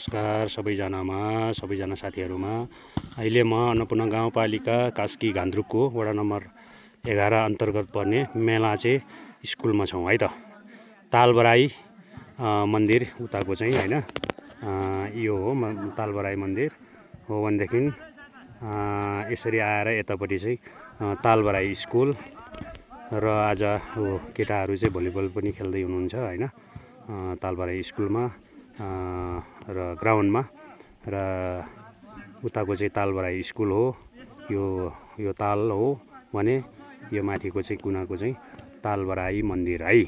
नमस्कार सबैजना साथीहरूमा। अहिले म अन्नपूर्ण गाउँपालिका कास्की घान्द्रुकको वडा नम्बर 11 अन्तर्गत पर्ने मेलाचे स्कुलमा छौँ है त। तालबराई मन्दिर उताको चाहिँ हैन, यो हो तालबराई मन्दिर हो भनेदेखि यसरी आएर यतापट्टि चाहिँ तालबराई स्कुल र आज केटाहरू चाहिँ भलिबल पनि खेल्दै हुनुहुन्छ हैन, तालबराई स्कुलमा र ग्राउन्डमा। र उताको चाहिँ तालबराई स्कुल हो, यो ताल हो भने यो माथिको चाहिँ कुनाको चाहिँ तालबराई मन्दिर है।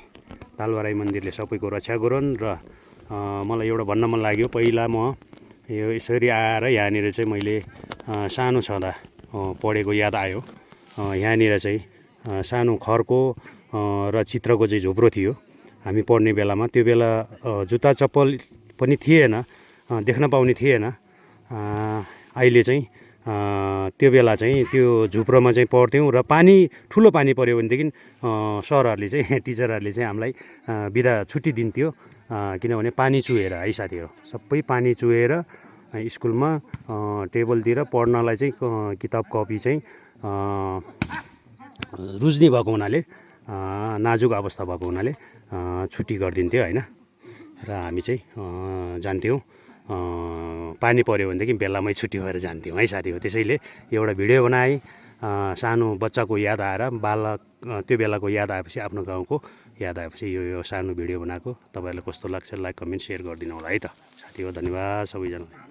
तालबराई मन्दिरले सबैको रक्षा गरून्। र मलाई एउटा भन्न मन लाग्यो, पहिला म यो यसरी आएर यहाँनिर चाहिँ मैले सानो छँदा पढेको याद आयो। यहाँनिर चाहिँ सानो खरको र चित्रको चाहिँ झुप्रो थियो हामी पढ्ने बेलामा। त्यो बेला जुत्ता चप्पल पनि थिएन, देख्न पाउने थिएन। अहिले चाहिँ त्यो बेला चाहिँ त्यो झुप्रोमा चाहिँ पढ्थ्यौँ र ठुलो पानी पऱ्यो भनेदेखि सरहरूले चाहिँ टिचरहरूले चाहिँ हामीलाई बिदा छुट्टी दिन्थ्यो, किनभने पानी चुहेर है साथीहरू। सबै पानी चुहेर स्कुलमा टेबलतिर पढ्नलाई चाहिँ किताब कपी चाहिँ रुज्ने भएको हुनाले, नाजुक अवस्था भएको हुनाले छुट्टी गरिदिन्थ्यो हैन। र हामी चाहिँ जान्थ्यौँ, पानी पऱ्यो भनेदेखि बेलामै छुट्टी भएर जान्थ्यौँ है साथीहरू। त्यसैले एउटा भिडियो बनाएँ, सानो बच्चाको याद आएर, त्यो बेलाको याद आएपछि, आफ्नो गाउँको याद आएपछि यो सानो भिडियो बनाएको। तपाईँहरूलाई कस्तो लाग्छ लाइक कमेन्ट सेयर गरिदिनु होला है त साथीहरू। धन्यवाद सबैजनालाई।